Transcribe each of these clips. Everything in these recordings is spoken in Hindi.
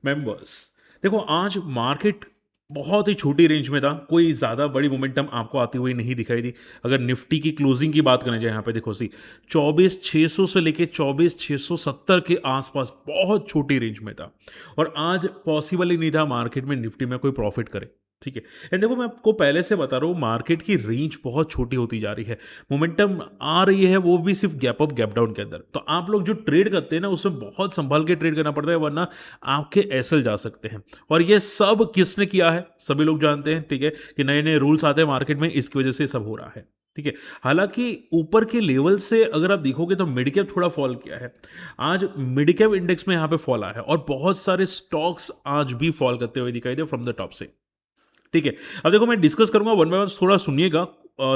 मेंबर्स। देखो आज मार्केट बहुत ही छोटी रेंज में था, कोई ज़्यादा बड़ी मोमेंटम आपको आती हुई नहीं दिखाई दी। अगर निफ्टी की क्लोजिंग की बात करें जाए यहाँ पे देखो सी 24,600 से लेके 24,670 के आसपास बहुत छोटी रेंज में था, और आज पॉसिबल ही नहीं था मार्केट में निफ्टी में कोई प्रॉफिट करे। ठीक है। एंड देखो मैं आपको पहले से बता रहा हूँ मार्केट की रेंज बहुत छोटी होती जा रही है, मोमेंटम आ रही है वो भी सिर्फ गैप अप गैप डाउन के अंदर। तो आप लोग जो ट्रेड करते हैं ना उसमें बहुत संभल के ट्रेड करना पड़ता है, वरना आपके एसएल जा सकते हैं। और ये सब किसने किया है सभी लोग जानते हैं, ठीक है, कि नए नए रूल्स आते हैं मार्केट में, इसकी वजह से सब हो रहा है। ठीक है। हालांकि ऊपर के लेवल से अगर आप देखोगे तो मिड कैप थोड़ा फॉल किया है। आज मिड कैप इंडेक्स में यहां पे फॉल आया है, और बहुत सारे स्टॉक्स आज भी फॉल करते हुए दिखाई दे फ्रॉम द टॉप से। ठीक है। अब देखो मैं डिस्कस करूंगा वन बाय वन, थोड़ा सुनिएगा,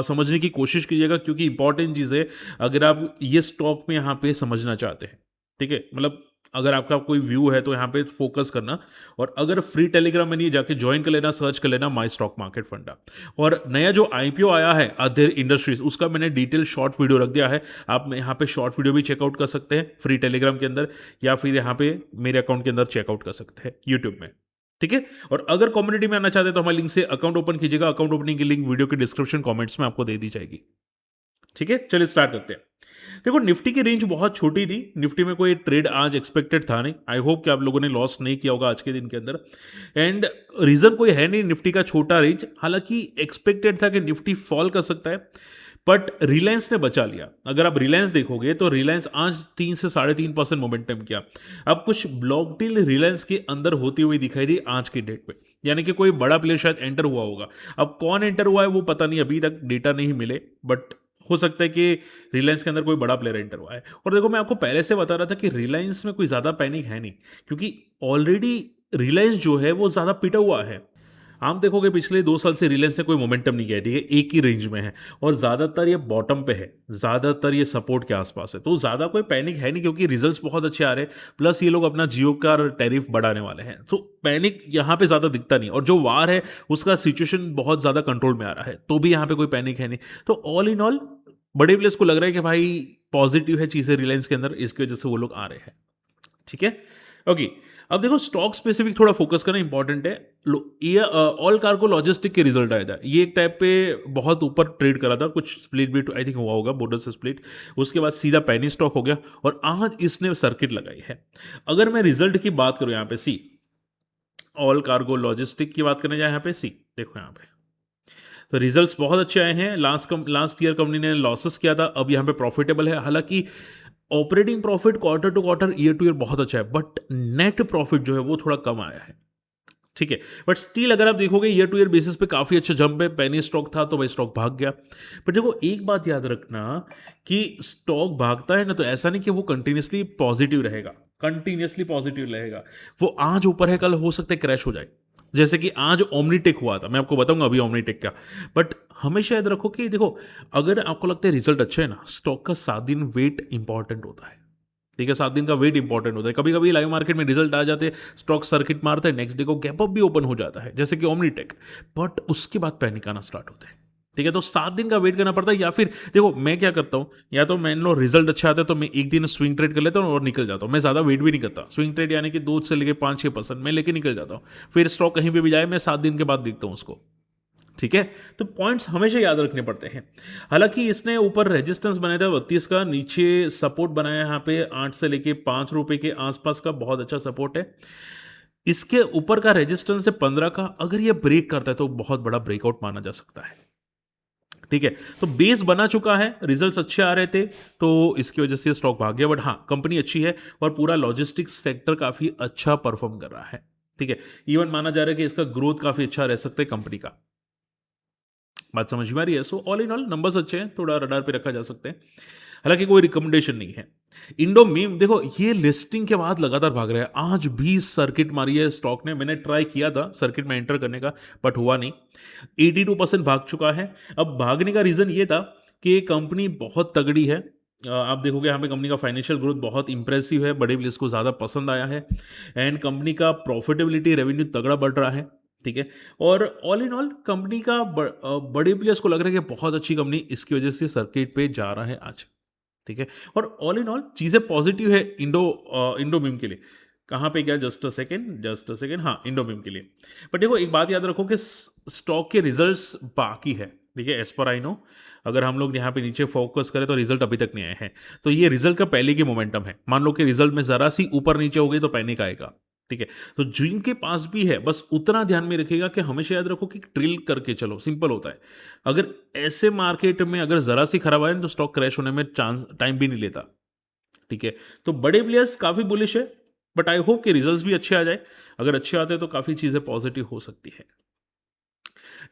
समझने की कोशिश कीजिएगा, क्योंकि इंपॉर्टेंट चीज़ है अगर आप ये स्टॉक में यहाँ पे समझना चाहते हैं। ठीक है, मतलब अगर आपका कोई व्यू है तो यहाँ पे फोकस करना। और अगर फ्री टेलीग्राम में नहीं, जाके ज्वाइन कर लेना, सर्च कर लेना माई स्टॉक मार्केट फंडा। और नया जो आईपीओ आया है अधेर इंडस्ट्रीज, उसका मैंने डिटेल शॉर्ट वीडियो रख दिया है, आप यहाँ पे शॉर्ट वीडियो भी चेकआउट कर सकते हैं फ्री टेलीग्राम के अंदर, या फिर यहाँ पे मेरे अकाउंट के अंदर चेकआउट कर सकते हैं यूट्यूब में। ठीक है। और अगर कम्युनिटी में आना चाहते हैं तो हमारे लिंक से अकाउंट ओपन कीजिएगा, अकाउंट ओपनिंग की लिंक वीडियो के डिस्क्रिप्शन कमेंट्स में आपको दे दी जाएगी। ठीक है, चलिए स्टार्ट करते हैं। देखो निफ्टी की रेंज बहुत छोटी थी, निफ्टी में कोई ट्रेड आज एक्सपेक्टेड था नहीं। आई होप कि आप लोगों ने लॉस नहीं किया होगा आज के दिन के अंदर। एंड रीजन कोई है नहीं निफ्टी का छोटा रेंज, हालांकि एक्सपेक्टेड था कि निफ्टी फॉल कर सकता है, बट रिलायंस ने बचा लिया। अगर आप रिलायंस देखोगे तो रिलायंस आज 3 से 3.5% मोमेंटम किया। अब कुछ ब्लॉक डील रिलायंस के अंदर होती हुई दिखाई दी आज की डेट पे, यानी कि कोई बड़ा प्लेयर शायद एंटर हुआ होगा। अब कौन एंटर हुआ है वो पता नहीं, अभी तक डेटा नहीं मिले, बट हो सकता है कि रिलायंस के अंदर कोई बड़ा प्लेयर एंटर हुआ है। और देखो मैं आपको पहले से बता रहा था कि रिलायंस में कोई ज़्यादा पैनिक है नहीं, क्योंकि ऑलरेडी रिलायंस जो है वो ज़्यादा पिटा हुआ है। आप देखोगे पिछले 2 साल से रिलायंस ने कोई मोमेंटम नहीं किया है, ठीक है, एक ही रेंज में है, और ज़्यादातर ये बॉटम पे है, ज़्यादातर ये सपोर्ट के आसपास है। तो ज़्यादा कोई पैनिक है नहीं, क्योंकि रिजल्ट्स बहुत अच्छे आ रहे हैं, प्लस ये लोग अपना जियो का टैरिफ बढ़ाने वाले हैं। तो पैनिक यहाँ पे ज़्यादा दिखता नहीं, और जो वार है उसका सिचुएशन बहुत ज़्यादा कंट्रोल में आ रहा है, तो भी यहाँ पे कोई पैनिक है नहीं। तो ऑल इन ऑल बड़े प्लेयर्स को लग रहा है कि भाई पॉजिटिव है चीज़ें रिलायंस के अंदर, इसकी वजह से वो लोग आ रहे हैं। ठीक है। ओके। अब देखो स्टॉक स्पेसिफिक थोड़ा फोकस करना इंपॉर्टेंट है। ये ऑल कार्गो लॉजिस्टिक के रिजल्ट आया था, ये एक टाइप पे बहुत ऊपर ट्रेड करा था, कुछ स्प्लिट भी आई थिंक हुआ होगा, बोनस से स्प्लिट, उसके बाद सीधा पैनी स्टॉक हो गया, और आज इसने सर्किट लगाई है। अगर मैं रिजल्ट की बात करूं यहाँ पे सी ऑल कार्गो लॉजिस्टिक की बात करने जाए यहाँ पे सी, देखो यहाँ पे तो रिजल्ट्स बहुत अच्छे आए हैं। लास्ट ईयर कंपनी ने लॉसेस किया था, अब यहाँ पे प्रॉफिटेबल है। हालांकि operating profit quarter to quarter year to year बहुत अच्छा है, बट नेट प्रॉफिट जो है वो थोड़ा कम आया है। ठीक है, बट स्टिल अगर आप देखोगे ईयर टू ईयर बेसिस पे काफी अच्छा जंप है। पेनी स्टॉक था तो भाई स्टॉक भाग गया। पर देखो एक बात याद रखना कि स्टॉक भागता है ना तो ऐसा नहीं कि वो कंटिन्यूसली पॉजिटिव रहेगा, कंटिन्यूसली पॉजिटिव रहेगा। वो आज ऊपर है, कल हो सकता है क्रैश हो जाए, जैसे कि आज ओमनीटेक हुआ था, मैं आपको बताऊंगा अभी ओमनीटेक क्या। बट हमेशा याद रखो कि देखो अगर आपको लगता है रिजल्ट अच्छे है ना, स्टॉक का 7 दिन वेट इंपॉर्टेंट होता है। ठीक है, 7 दिन का वेट इंपॉर्टेंट होता है। कभी कभी लाइव मार्केट में रिजल्ट आ जाते हैं, स्टॉक सर्किट मारता है, नेक्स्ट डे को गैप अप भी ओपन हो जाता है, जैसे कि ओमनीटेक, बट उसके बाद पैनिक आना स्टार्ट होता है। ठीक है, तो 7 दिन का वेट करना पड़ता है। या फिर देखो मैं क्या करता हूँ, या तो मान लो रिजल्ट अच्छा आता है तो मैं एक दिन स्विंग ट्रेड कर लेता हूँ और निकल जाता हूँ। मैं ज़्यादा वेट भी नहीं करता, स्विंग ट्रेड यानी कि 2 से लेकर 5-6% मैं लेके निकल जाता हूँ। फिर स्टॉक कहीं पे भी जाए मैं 7 दिन के बाद देखता हूँ उसको। ठीक है, तो पॉइंट्स हमेशा याद रखने पड़ते हैं। हालांकि इसने ऊपर रेजिस्टेंस बनाया था 32 का, नीचे सपोर्ट बनाया यहाँ पे 8 से लेके 5 रुपए के आसपास का, बहुत अच्छा सपोर्ट है। इसके ऊपर का रेजिस्टेंस है 15 का, अगर ये ब्रेक करता है तो बहुत बड़ा ब्रेकआउट माना जा सकता है। ठीक है, तो बेस बना चुका है, रिजल्ट्स अच्छे आ रहे थे, तो इसकी वजह से स्टॉक भाग गया। बट हाँ कंपनी अच्छी है, और पूरा लॉजिस्टिक्स सेक्टर काफी अच्छा परफॉर्म कर रहा है। ठीक है, इवन माना जा रहा है कि इसका ग्रोथ काफी अच्छा रह सकता है कंपनी का। बात समझ में आ रही है। So all in all numbers अच्छे हैं, थोड़ा रडार पे रखा जा सकते हैं, हालांकि कोई रिकमेंडेशन नहीं है। इंडो मीम देखो ये लिस्टिंग के बाद लगातार भाग रहा है, आज भी सर्किट मारी है स्टॉक ने। मैंने ट्राई किया था सर्किट में एंटर करने का, बट हुआ नहीं। 82% भाग चुका है। अब भागने का रीजन ये था कि कंपनी बहुत तगड़ी है। आप देखोगे यहाँ पे कंपनी का फाइनेंशियल ग्रोथ बहुत इंप्रेसिव है, बड़े प्लेयर्स को ज़्यादा पसंद आया है, एंड कंपनी का प्रॉफिटेबिलिटी रेवेन्यू तगड़ा बढ़ रहा है। ठीक है, और ऑल इन ऑल कंपनी का बड़े प्लेयर्स को लग रहा है कि बहुत अच्छी कंपनी, इसकी वजह से सर्किट पे जा रहा है आज। ठीक है, और ऑल इन ऑल चीज़ें पॉजिटिव है इंडो मिम के लिए। कहाँ पे गया, जस्ट अ सेकेंड, हाँ इंडोमिम के लिए। बट देखो एक बात याद रखो कि स्टॉक के रिजल्ट्स बाकी है, ठीक है, एज पर आई नो। अगर हम लोग यहाँ पे नीचे फोकस करें तो रिजल्ट अभी तक नहीं आए हैं, तो ये रिजल्ट का पहले की मोमेंटम है। मान लो कि रिजल्ट में जरा सी ऊपर नीचे हो गई तो पैनिक आएगा, ठीक है। तो जिनके पास भी है बस उतना ध्यान में रखिएगा कि हमेशा याद रखो कि ट्रिल करके चलो, सिंपल होता है। अगर ऐसे मार्केट में अगर जरा सी खराब आए तो स्टॉक क्रैश होने में चांस टाइम भी नहीं लेता, ठीक है। तो बड़े प्लेयर्स काफ़ी बुलिश है, बट आई होप कि रिजल्ट्स भी अच्छे आ जाए। अगर अच्छे आते हैं तो काफ़ी चीज़ें पॉजिटिव हो सकती है।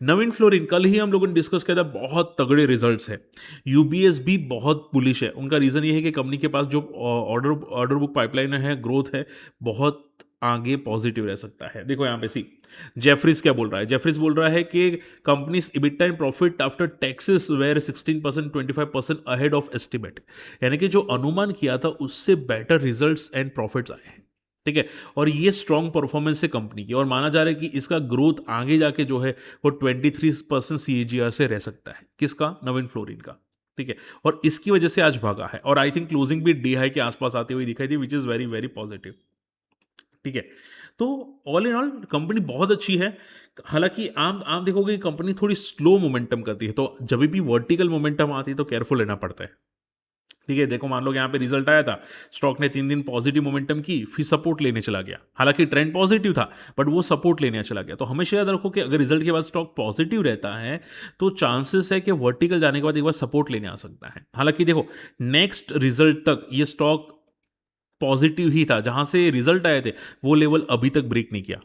नवीन फ्लोरिन, कल ही हम लोगों ने डिस्कस किया था, बहुत तगड़े रिजल्ट्स है। यूबीएस भी बहुत बुलिश है। उनका रीज़न ये है कि कंपनी के पास जो ऑर्डर बुक पाइपलाइन है, ग्रोथ है, बहुत आगे पॉजिटिव रह सकता है। देखो यहाँ पे सी जेफरीज क्या बोल रहा है, जेफरीज बोल रहा है कि companies EBITDA and profit after taxes were 16% 25% ahead of estimate, यानी कि जो अनुमान किया था उससे बेटर रिजल्ट्स एंड प्रॉफिट्स आए हैं, ठीक है। और ये स्ट्रॉन्ग परफॉर्मेंस है कंपनी की, और माना जा रहा है कि इसका ग्रोथ आगे जाके जो है वो 23% CAGR से रह सकता है। किसका, नवीन फ्लोरिन का, ठीक है। और इसकी वजह से आज भागा है, और आई थिंक क्लोजिंग भी डी हाई के आसपास आती हुई दिखाई दी, which is very very positive, ठीक है। तो ऑल इन ऑल कंपनी बहुत अच्छी है। हालांकि आप देखोगे कंपनी थोड़ी स्लो मोमेंटम करती है, तो जब भी वर्टिकल मोमेंटम आती है तो केयरफुल लेना पड़ता है, ठीक है। देखो मान लो यहाँ पे रिजल्ट आया था, स्टॉक ने 3 दिन पॉजिटिव मोमेंटम की, फिर सपोर्ट लेने चला गया। हालांकि ट्रेंड पॉजिटिव था, बट वो सपोर्ट लेने चला गया। तो हमेशा याद रखो कि अगर रिजल्ट के बाद स्टॉक पॉजिटिव रहता है तो चांसेस है कि वर्टिकल जाने के बाद एक बार सपोर्ट लेने आ सकता है। हालांकि देखो नेक्स्ट रिजल्ट तक ये स्टॉक पॉजिटिव ही था, जहां से रिजल्ट आए थे वो लेवल अभी तक ब्रेक नहीं किया,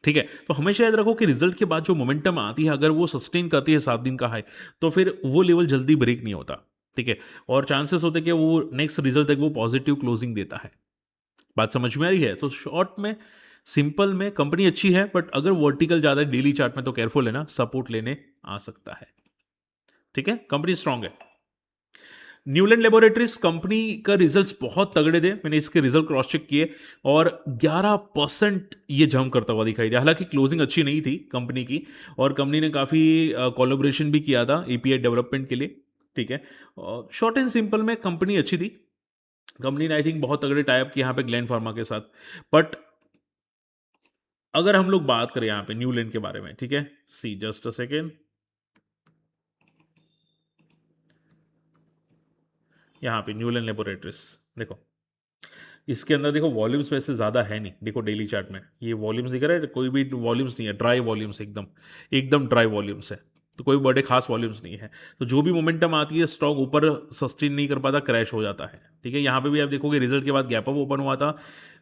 ठीक है। तो हमेशा याद रखो कि रिजल्ट के बाद जो मोमेंटम आती है अगर वो सस्टेन करती है 7 दिन का हाई, तो फिर वो लेवल जल्दी ब्रेक नहीं होता, ठीक है। और चांसेस होते हैं कि वो नेक्स्ट रिजल्ट तक वो पॉजिटिव क्लोजिंग देता है। बात समझ में आ रही है? तो शॉर्ट में, सिंपल में, कंपनी अच्छी है, बट अगर वर्टिकल ज़्यादा है डेली चार्ट में तो केयरफुल है ना, सपोर्ट लेने आ सकता है, ठीक है। कंपनी स्ट्रांग है। न्यूलैंड लेबोरेटरीज कंपनी का रिजल्ट्स बहुत तगड़े थे, मैंने इसके रिजल्ट क्रॉस चेक किए, और 11% ये जंप करता हुआ दिखाई दिया। हालांकि क्लोजिंग अच्छी नहीं थी कंपनी की, और कंपनी ने काफ़ी कोलैबोरेशन भी किया था API डेवलपमेंट के लिए, ठीक है। शॉर्ट एंड सिंपल में कंपनी अच्छी थी। कंपनी ने आई थिंक बहुत तगड़े टाइप किए यहाँ पे ग्लैंड फार्मा के साथ। बट अगर हम लोग बात करें यहाँ पे न्यूलैंड के बारे में, ठीक है, सी जस्ट अ सेकेंड, यहाँ पे न्यूलैंड लेबोरेटरीज देखो, इसके अंदर देखो वॉल्यूम्स वैसे ज़्यादा है नहीं। देखो डेली चार्ट में ये वॉल्यूम्स दिख रहा है, कोई भी वॉल्यूम्स नहीं है, ड्राई वॉल्यूम्स, एकदम एकदम ड्राई वॉल्यूम्स है, तो कोई बड़े खास वॉल्यूम्स नहीं है। तो जो भी मोमेंटम आती है स्टॉक ऊपर सस्टेन नहीं कर पाता, क्रैश हो जाता है, ठीक है। यहाँ पे भी आप देखोगे रिजल्ट के बाद गैप अप ओपन हुआ था,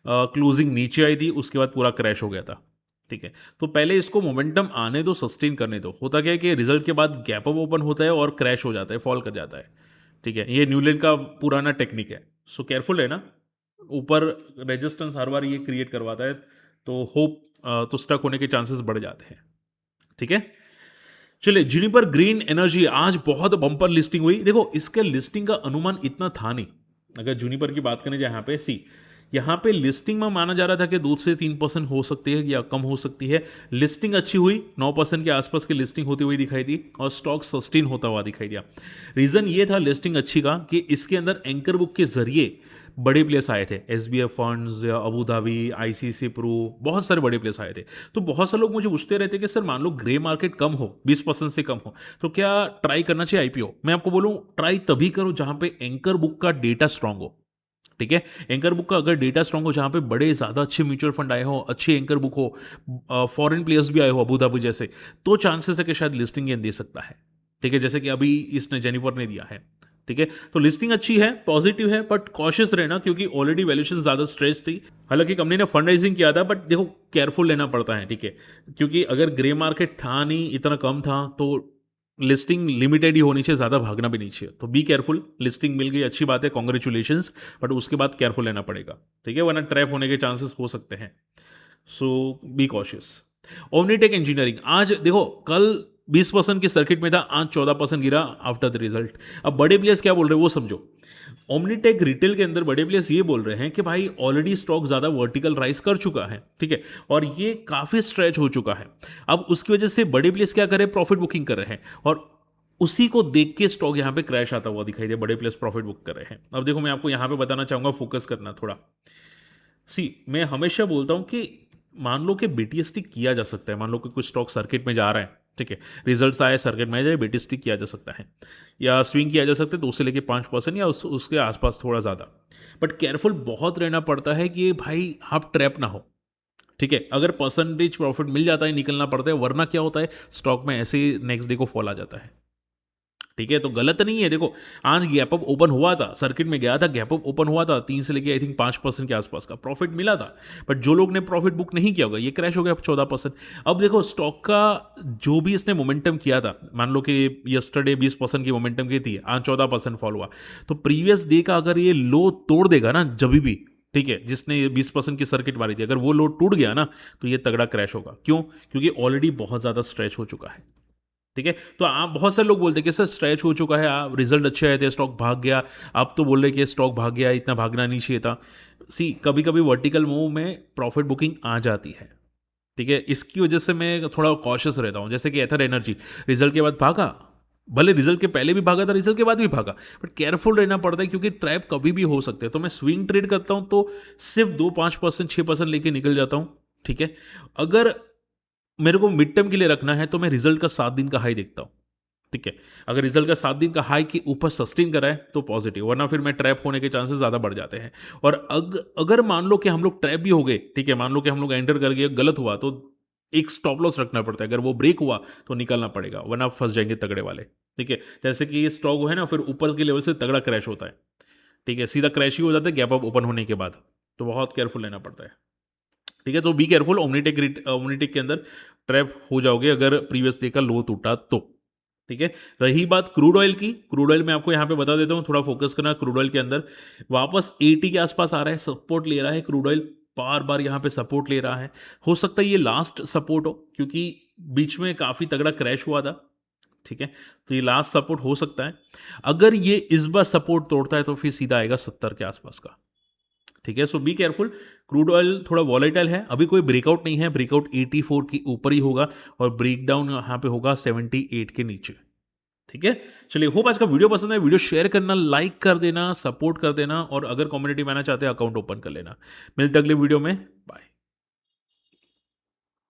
क्लोजिंग नीचे आई थी, उसके बाद पूरा क्रैश हो गया था, ठीक है। तो पहले इसको मोमेंटम आने दो, सस्टेन करने दो। होता क्या है कि रिजल्ट के बाद गैप अप ओपन होता है और क्रैश हो जाता है, फॉल कर जाता है, ठीक है। ये न्यूलैंड का पुराना टेक्निक है, सो केयरफुल है ना। ऊपर रेजिस्टेंस हर बार ये क्रिएट करवाता है, तो होप तो स्टक होने के चांसेस बढ़ जाते हैं, ठीक है। चलिए, जुनिपर ग्रीन एनर्जी आज बहुत बम्पर लिस्टिंग हुई। देखो इसके लिस्टिंग का अनुमान इतना था नहीं। अगर जुनिपर की बात करें यहाँ पे सी, यहाँ पे लिस्टिंग में माना जा रहा था कि 2 से 3% हो सकती है या कम हो सकती है। लिस्टिंग अच्छी हुई, 9% के आसपास की लिस्टिंग होती हुई दिखाई दी, और स्टॉक सस्टेन होता हुआ दिखाई दिया। रीज़न ये था लिस्टिंग अच्छी का कि इसके अंदर एंकर बुक के जरिए बड़े प्लेयर्स आए थे, SBF funds, Abu Dhabi, ICICI pro, बहुत सारे बड़े प्लेयर्स आए थे। तो बहुत सारे लोग मुझे पूछते रहते कि सर मान लो ग्रे मार्केट कम हो, 20% से कम हो, तो क्या ट्राई करना चाहिए IPO? मैं आपको बोलूँ ट्राई तभी करो जहां पे एंकर बुक का डेटा स्ट्रांग हो, ठीक है। एंकर बुक का अगर डेटा स्ट्रांग हो, जहां पे बड़े ज़्यादा अच्छे म्यूचुअल फंड आए हो, अच्छे एंकर बुक हो, फॉरेन प्लेयर्स भी आए हो अबू धाबी जैसे, तो चांसेस है कि शायद लिस्टिंग गेन दे सकता है, ठीक है। जैसे कि अभी इसने जेनिफर ने दिया है, ठीक है। तो लिस्टिंग अच्छी है, पॉजिटिव है, बट कॉशियस रहना क्योंकि ऑलरेडी वैल्यूएशन ज़्यादा स्ट्रेच थी। हालांकि कंपनी ने फंड राइजिंग किया था, बट देखो केयरफुल लेना पड़ता है, ठीक है। क्योंकि अगर ग्रे मार्केट था नहीं, इतना कम था, तो लिस्टिंग लिमिटेड ही होनी चाहिए, ज़्यादा भागना भी नहीं चाहिए। तो बी केयरफुल, लिस्टिंग मिल गई अच्छी बात है, कॉन्ग्रेचुलेशंस, बट उसके बाद केयरफुल लेना पड़ेगा, ठीक है, वरना ट्रैप होने के चांसेस हो सकते हैं। सो बी कॉशियस। ओमनीटेक इंजीनियरिंग आज देखो, कल 20% की सर्किट में था, आज 14% गिरा आफ्टर द रिजल्ट। अब बड़े प्लेयर्स क्या बोल रहे हैं वो समझो। ओमनीटेक रिटेल के अंदर बड़े प्लेयर्स ये बोल रहे हैं कि भाई ऑलरेडी स्टॉक ज़्यादा वर्टिकल राइज कर चुका है, ठीक है, और ये काफ़ी स्ट्रेच हो चुका है। अब उसकी वजह से बड़े प्लेयर्स क्या कर रहे हैं, प्रॉफिट बुकिंग कर रहे हैं, और उसी को देख के स्टॉक यहाँ पे क्रैश आता हुआ दिखाई दे, बड़े प्लेयर्स प्रॉफिट बुक कर रहे हैं। अब देखो मैं आपको यहाँ पे बताना चाहूँगा, फोकस करना थोड़ा। मैं हमेशा बोलता हूँ कि मान लो कि बीटीएसटी किया जा सकता है, मान लो कि कुछ स्टॉक सर्किट में जा रहा है, ठीक है, रिजल्ट्स आए सर्किट में जाए, बीटीएसटी किया जा सकता है या स्विंग किया जा सकता है 2 से लेके 5% या उसके आसपास थोड़ा ज़्यादा। बट केयरफुल बहुत रहना पड़ता है कि भाई आप ट्रैप ना हो, ठीक है। अगर परसेंटेज प्रॉफिट मिल जाता है निकलना पड़ता है, वरना क्या होता है स्टॉक में ऐसे ही नेक्स्ट डे को फॉल आ जाता है, ठीक है। तो गलत नहीं है, देखो आज गैप अप ओपन हुआ था, सर्किट में गया था, गैप अप ओपन हुआ था 3 से लेके आई थिंक 5% के आसपास का प्रॉफिट मिला था। बट जो लोग ने प्रॉफिट बुक नहीं किया होगा, ये क्रैश हो गया 14%। अब देखो स्टॉक का जो भी इसने मोमेंटम किया था, मान लो कि यस्टरडे 20% की मोमेंटम की थी, आज 14% फॉल हुआ, तो प्रीवियस डे का अगर ये लो तोड़ देगा ना जब भी, ठीक है, जिसने 20% की सर्किट मारी थी, अगर वो लो टूट गया ना तो ये तगड़ा क्रैश होगा। क्यों? क्योंकि ऑलरेडी बहुत ज़्यादा स्ट्रेच हो चुका है, ठीक है। तो आप बहुत सारे लोग बोलते हैं कि सर स्ट्रेच हो चुका है, आप रिजल्ट अच्छे आए थे स्टॉक भाग गया, आप तो बोल रहे कि स्टॉक भाग गया, इतना भागना नहीं चाहिए था। कभी कभी वर्टिकल मूव में प्रॉफिट बुकिंग आ जाती है, ठीक है, इसकी वजह से मैं थोड़ा कॉशियस रहता हूँ। जैसे कि एथर एनर्जी रिजल्ट के बाद भागा, भले रिजल्ट के पहले भी भागा था, रिजल्ट के बाद भी भागा, बट केयरफुल रहना पड़ता है क्योंकि ट्रैप कभी भी हो सकते हैं। तो मैं स्विंग ट्रेड करता हूँ तो सिर्फ 2-5%, 6% लेके निकल जाता हूँ, ठीक है। अगर मेरे को मिड टर्म के लिए रखना है तो मैं रिजल्ट का 7 दिन का हाई देखता हूँ, ठीक है। अगर रिजल्ट का 7 दिन का हाई के ऊपर सस्टेन करा है तो पॉजिटिव, वरना फिर मैं ट्रैप होने के चांसेस ज़्यादा बढ़ जाते हैं। और अगर मान लो कि हम लोग ट्रैप भी हो गए, ठीक है, मान लो कि हम लोग एंटर कर गए, गलत हुआ, तो एक स्टॉप लॉस रखना पड़ता है। अगर वो ब्रेक हुआ तो निकलना पड़ेगा, वरना आप फंस जाएंगे तगड़े वाले, ठीक है। जैसे कि ये स्टॉक है ना, फिर ऊपर के लेवल से तगड़ा क्रैश होता है, ठीक है, सीधा क्रैश ही हो जाता है गैप अप ओपन होने के बाद। तो बहुत केयरफुल लेना पड़ता है, ठीक है। तो बी केयरफुल, ओमनीटेक के अंदर ट्रैप हो जाओगे अगर प्रीवियस डे का लो टूटा तो, ठीक है। रही बात क्रूड ऑयल की, क्रूड ऑयल मैं आपको यहाँ पे बता देता हूँ, थोड़ा फोकस करना क्रूड ऑयल के अंदर। वापस 80 के आसपास आ रहा है, सपोर्ट ले रहा है क्रूड ऑयल, बार बार यहाँ पे सपोर्ट ले रहा है। हो सकता है ये लास्ट सपोर्ट हो, क्योंकि बीच में काफ़ी तगड़ा क्रैश हुआ था, ठीक है। तो ये लास्ट सपोर्ट हो सकता है। अगर ये इस बार सपोर्ट तोड़ता है तो फिर सीधा आएगा 70 के आसपास का, ठीक है। सो बी केयरफुल, क्रूड ऑयल थोड़ा वॉलेटाइल है, अभी कोई ब्रेकआउट नहीं है, ब्रेकआउट 84 के ऊपर ही होगा और ब्रेकडाउन यहाँ पे होगा 78 के नीचे, ठीक है। चलिए, होप आज का वीडियो पसंद है, वीडियो शेयर करना, लाइक कर देना, सपोर्ट कर देना, और अगर कम्युनिटी में आना चाहते हैं अकाउंट ओपन कर लेना। मिलते अगले वीडियो में, बाय।